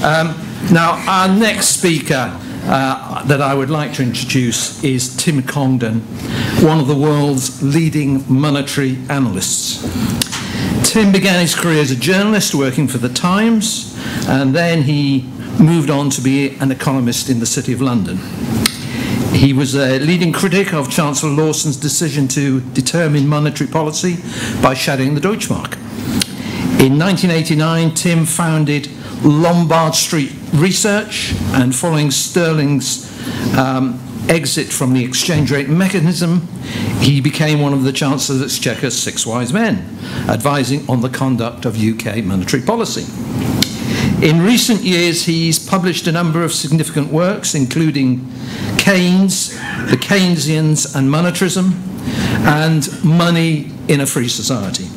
Now, our next speaker that I would like to introduce is Tim Congdon, one of the world's leading monetary analysts. Tim began his career as a journalist working for The Times, and then he moved on to be an economist in the City of London. He was a leading critic of Chancellor Lawson's decision to determine monetary policy by shadowing the Deutschmark. In 1989, Tim founded Lombard Street Research, and following Sterling's exit from the exchange rate mechanism, he became one of the Chancellor's Exchequer's 6 wise men, advising on the conduct of UK monetary policy. In recent years, he's published a number of significant works, including Keynes, the Keynesians and Monetarism, and Money in a Free Society.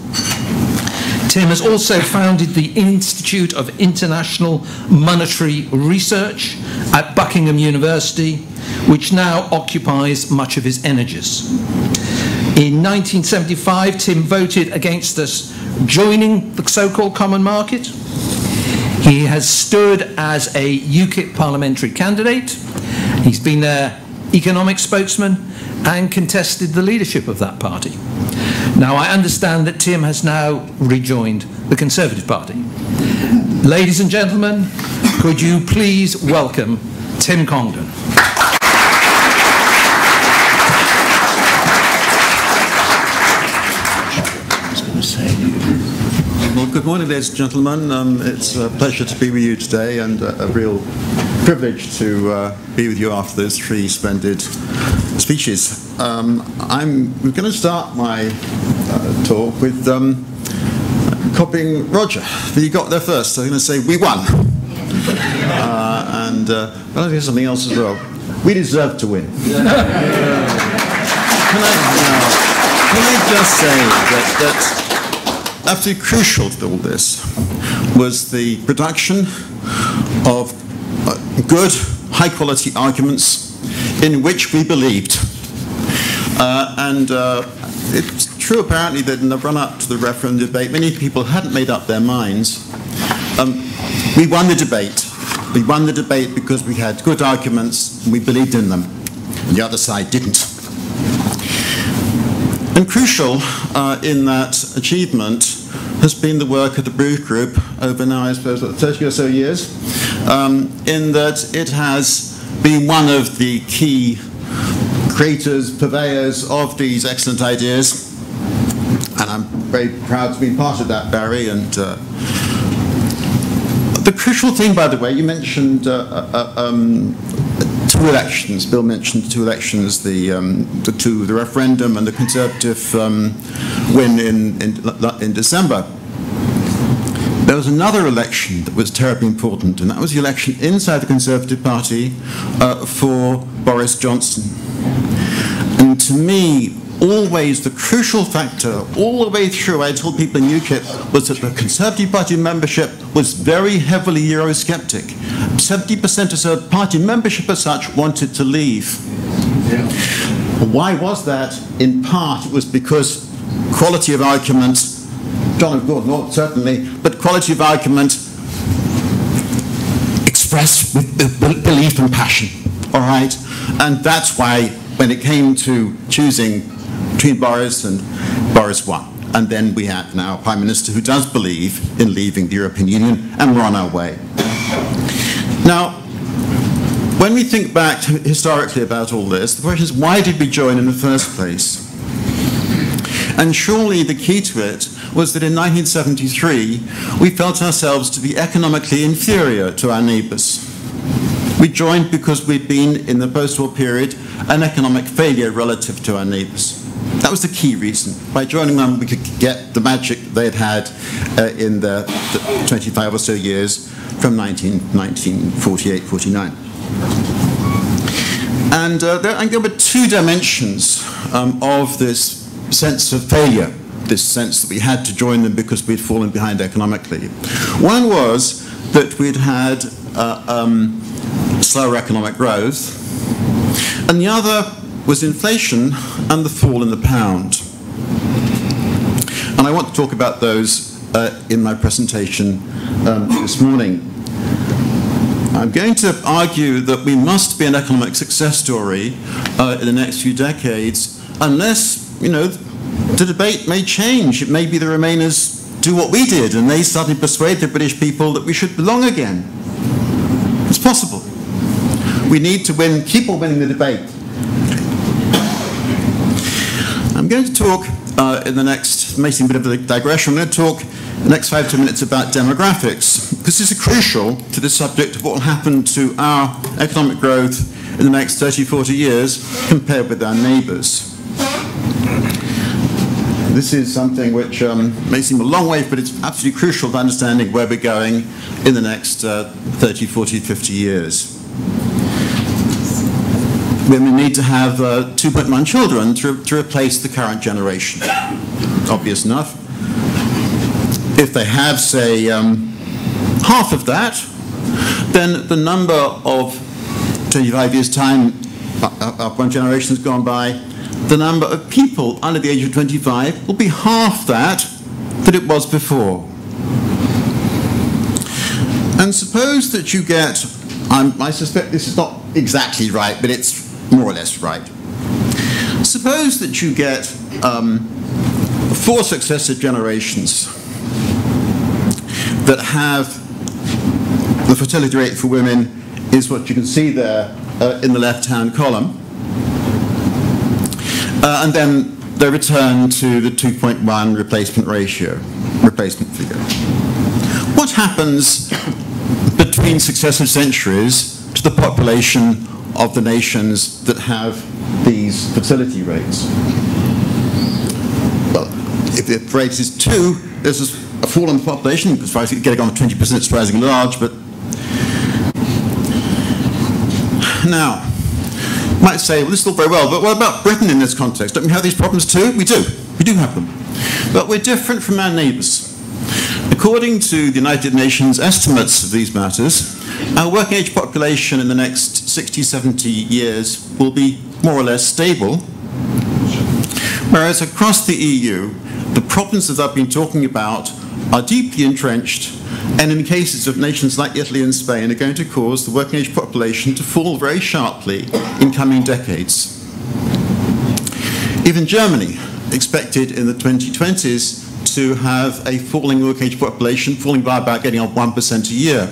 Tim has also founded the Institute of International Monetary Research at Buckingham University, which now occupies much of his energies. In 1975, Tim voted against us joining the so-called common market. He has stood as a UKIP parliamentary candidate. He's been their economic spokesman and contested the leadership of that party. Now, I understand that Tim has now rejoined the Conservative Party. Ladies and gentlemen, could you please welcome Tim Congdon. Well, good morning, ladies and gentlemen. It's a pleasure to be with you today, and a real privilege to be with you after those 3 splendid speeches. I'm going to start my talk with copying Roger. But he got there first, so I'm going to say we won. But I'll do something else as well. We deserve to win. Can I just say that absolutely crucial to all this was the production of good, high-quality arguments in which we believed. It's true, apparently, that in the run-up to the referendum debate, many people hadn't made up their minds. We won the debate. We won the debate because we had good arguments and we believed in them. And the other side didn't. And crucial in that achievement has been the work of the Bruges Group over now, I suppose, 30 or so years, in that it has been one of the key creators, purveyors of these excellent ideas. And I'm very proud to be part of that, Barry. And the crucial thing, by the way, you mentioned 2 elections. Bill mentioned 2 elections, the referendum and the Conservative win in December. There was another election that was terribly important, and that was the election inside the Conservative Party for Boris Johnson. And to me, always the crucial factor, all the way through, I told people in UKIP, was that the Conservative Party membership was very heavily Eurosceptic. 70% or so of party membership as such wanted to leave. Yeah. Why was that? In part, it was because quality of argument, John of Gordon, certainly, but quality of argument expressed with belief and passion, all right? And that's why, when it came to choosing between Boris and Boris won. And then we have now a Prime Minister who does believe in leaving the European Union, and we're on our way. Now, when we think back historically about all this, the question is, why did we join in the first place? And surely the key to it was that in 1973, we felt ourselves to be economically inferior to our neighbours. We joined because we'd been, in the post-war period, an economic failure relative to our neighbours. That was the key reason. By joining them, we could get the magic they had in the 25 or so years from 1948-49. And there were 2 dimensions of this sense of failure, this sense that we had to join them because we'd fallen behind economically. One was that we'd had slower economic growth, and the other was inflation and the fall in the pound. And I want to talk about those in my presentation this morning. I'm going to argue that we must be an economic success story in the next few decades, unless, the debate may change. It may be the Remainers do what we did, and they suddenly persuade the British people that we should belong again. It's possible. We need to keep on winning the debate. I'm going to talk in the next, making a bit of a digression, I'm going to talk the next 5 to 10 minutes about demographics. This is crucial to the subject of what will happen to our economic growth in the next 30, 40 years compared with our neighbours. This is something which may seem a long way, but it's absolutely crucial to understanding where we're going in the next 30, 40, 50 years. Women need to have 2.1 children to replace the current generation. Obvious enough. If they have, say, half of that, then the number of 25 years' time, one generation has gone by, the number of people under the age of 25 will be half that it was before. And suppose that you get, I suspect this is not exactly right, but it's more or less right. Suppose that you get 4 successive generations that have the fertility rate for women is what you can see there in the left-hand column. And then they return to the 2.1 replacement figure. What happens between successive centuries to the population of the nations that have these fertility rates? Well, if the rate is 2, there's a fall in the population. As far as getting on to 20%, it's surprisingly large, but now, you might say, well, this is all very well, but what about Britain in this context? Don't we have these problems too? We do. We do have them. But we're different from our neighbours. According to the United Nations estimates of these matters, our working age population in the next 60, 70 years will be more or less stable, whereas across the EU, the problems that I've been talking about are deeply entrenched, and in cases of nations like Italy and Spain are going to cause the working age population to fall very sharply in coming decades. Even Germany expected in the 2020s to have a falling working age population, falling by about getting on 1% a year.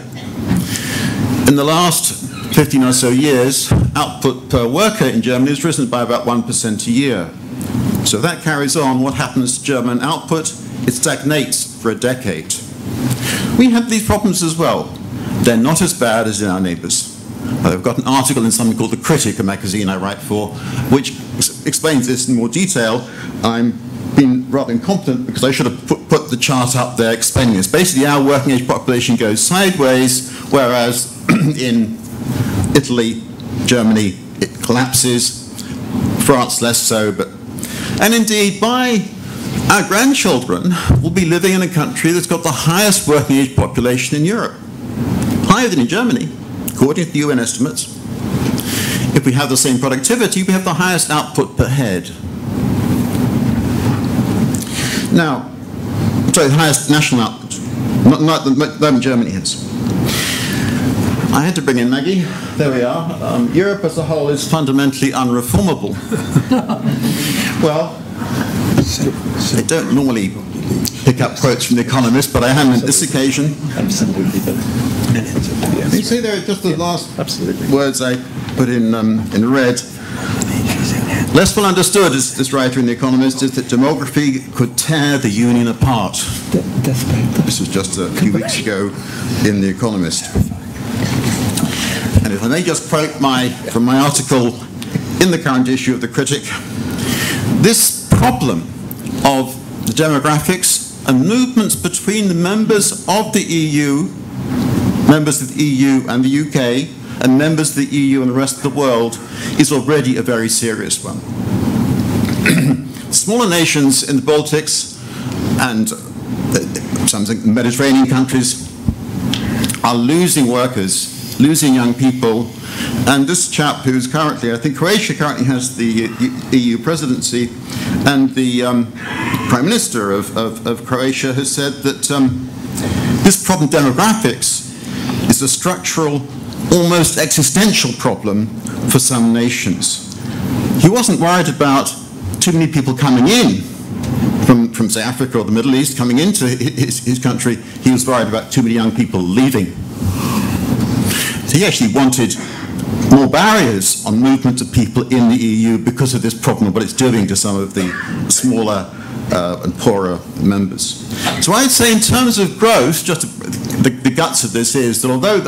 In the last 15 or so years, output per worker in Germany has risen by about 1% a year. So if that carries on, what happens to German output? It stagnates for a decade. We have these problems as well. They're not as bad as in our neighbours. I've got an article in something called The Critic, a magazine I write for, which explains this in more detail. I'm being rather incompetent because I should have put the chart up there explaining this. Basically, our working age population goes sideways, whereas in Italy, Germany, it collapses. France, less so, and indeed, by our grandchildren will be living in a country that's got the highest working age population in Europe, higher than in Germany, according to the UN estimates. If we have the same productivity, we have the highest output per head. Now, sorry, the highest national output, not that Germany has. I had to bring in Maggie. There we are. Europe as a whole is fundamentally unreformable. Well, I don't normally pick up quotes from The Economist, but I am on this occasion. Absolutely. You see there, just the last words I put in red. Less well understood, as this writer in The Economist, is that demography could tear the union apart. This was just a few weeks ago in The Economist. And if I may just quote from my article in the current issue of The Critic, this problem of the demographics and movements between the members of the EU, members of the EU and the UK, and members of the EU and the rest of the world is already a very serious one. Smaller nations in the Baltics and some Mediterranean countries are losing workers, losing young people, and this chap who's currently, I think Croatia currently has the EU presidency, and the Prime Minister of Croatia has said that this problem, demographics, is a structural almost existential problem for some nations. He wasn't worried about too many people coming in from say, Africa or the Middle East, coming into his country. He was worried about too many young people leaving. So he actually wanted more barriers on movement of people in the EU because of this problem, what it's doing to some of the smaller and poorer members. So I'd say in terms of growth, just the guts of this is that although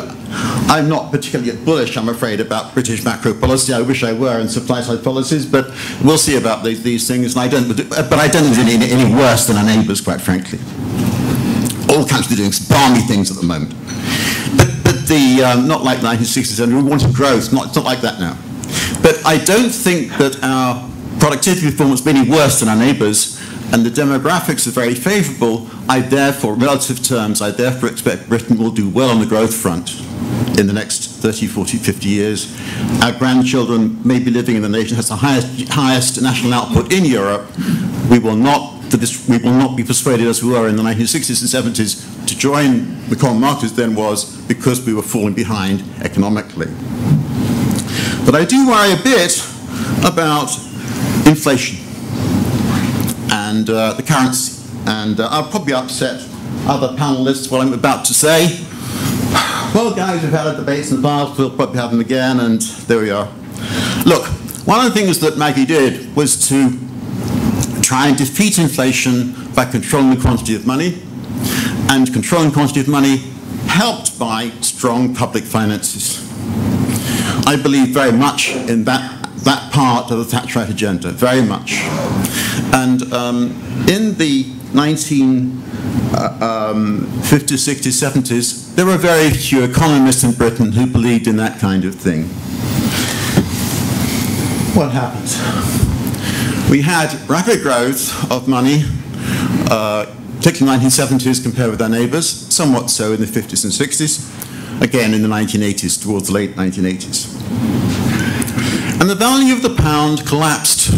I'm not particularly bullish, I'm afraid, about British macro policy, I wish I were in supply side policies, but we'll see about these things, and I don't think it's any worse than our neighbours, quite frankly. All countries are doing balmy things at the moment. But not like the 1960s, and we wanted growth, it's not like that now. But I don't think that our productivity performance will be any worse than our neighbours, and the demographics are very favourable. Relative terms, I therefore expect Britain will do well on the growth front in the next 30, 40, 50 years. Our grandchildren may be living in the nation that has the highest national output in Europe. We will not be persuaded, as we were in the 1960s and 70s, to join the common market as then was because we were falling behind economically. But I do worry a bit about inflation and the currency. And I'll probably upset other panelists what I'm about to say. Well, guys, we've had debates in the past, we'll probably have them again, and there we are. Look, one of the things that Maggie did was to try and defeat inflation by controlling the quantity of money, and controlling the quantity of money helped by strong public finances. I believe very much in that part of the Thatcherite agenda, very much. And in the 1950s, 60s, 70s, there were very few economists in Britain who believed in that kind of thing. What happened? We had rapid growth of money, particularly 1970s compared with our neighbours, somewhat so in the 50s and 60s, again in the 1980s, towards the late 1980s. And the value of the pound collapsed.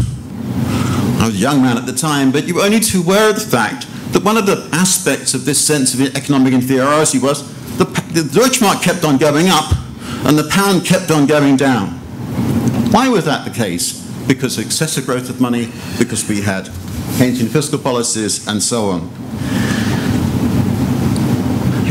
I was a young man at the time, but you were only too aware of the fact that one of the aspects of this sense of economic inferiority was the Deutschmark kept on going up and the pound kept on going down. Why was that the case? Because of excessive growth of money, because we had Keynesian fiscal policies, and so on.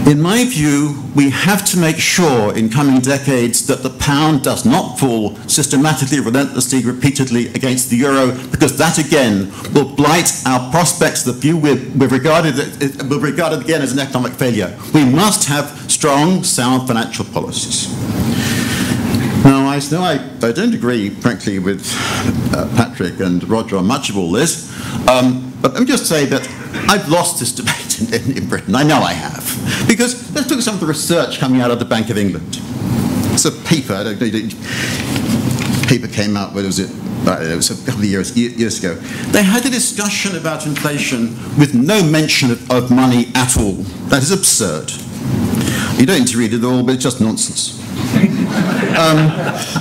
In my view, we have to make sure in coming decades that the pound does not fall systematically, relentlessly, repeatedly against the euro, because that again will blight our prospects. The view we're regarded again as an economic failure. We must have strong, sound financial policies. Now, I don't agree, frankly, with Patrick and Roger on much of all this, but let me just say that I've lost this debate in Britain. I know I have. Because let's look at some of the research coming out of the Bank of England. It's a paper, paper came out, what was it? It was a couple of years ago. They had a discussion about inflation with no mention of money at all. That is absurd. You don't need to read it all, but it's just nonsense.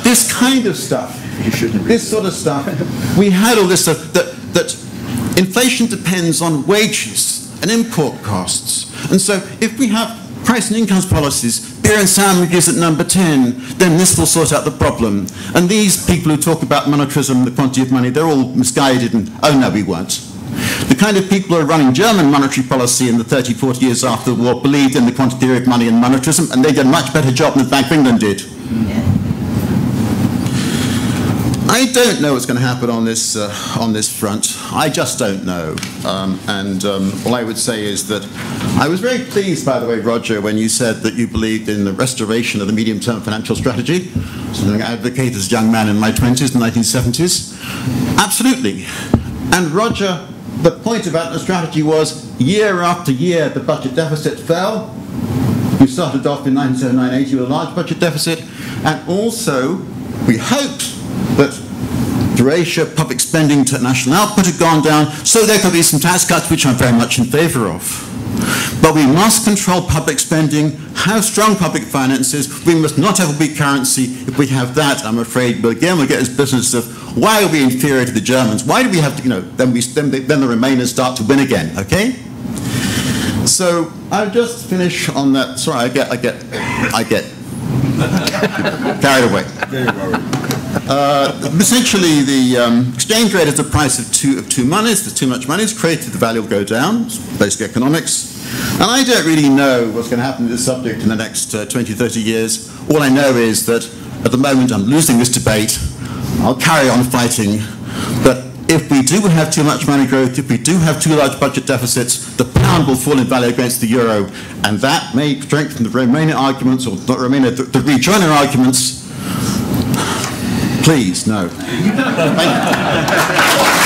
This kind of stuff, this sort of stuff, we had all this stuff that inflation depends on wages and import costs. And so if we have price and incomes policies, beer and sandwiches at number 10, then this will sort out the problem. And these people who talk about monetarism, the quantity of money, they're all misguided and, oh no, we won't. The kind of people who are running German monetary policy in the 30, 40 years after the war believed in the quantity theory of money and monetarism, and they did a much better job than the Bank of England did. I don't know what's going to happen on this front. I just don't know. All I would say is that I was very pleased, by the way, Roger, when you said that you believed in the restoration of the medium-term financial strategy, something I advocated as a young man in my 20s, in the 1970s. Absolutely. And Roger, the point about the strategy was year after year the budget deficit fell. We started off in 1979-80 with a large budget deficit, and also we hoped that the ratio of public spending to national output had gone down, so there could be some tax cuts, which I'm very much in favour of. But we must control public spending, have strong public finances. We must not have a weak currency. If we have that, I'm afraid, but again, we'll get this business of why are we inferior to the Germans? Why do we have to, then the Remainers start to win again, okay? So I'll just finish on that. Sorry, I get Carried away. Essentially, the exchange rate is the price of two monies. There's too much money is created, the value will go down. It's basic economics. And I don't really know what's going to happen to this subject in the next 20, 30 years. All I know is that at the moment I'm losing this debate. I'll carry on fighting. But if we do have too much money growth, if we do have too large budget deficits, the pound will fall in value against the euro, and that may strengthen the remaining arguments, or not remaining, the rejoinder arguments. Please, no. Thank you.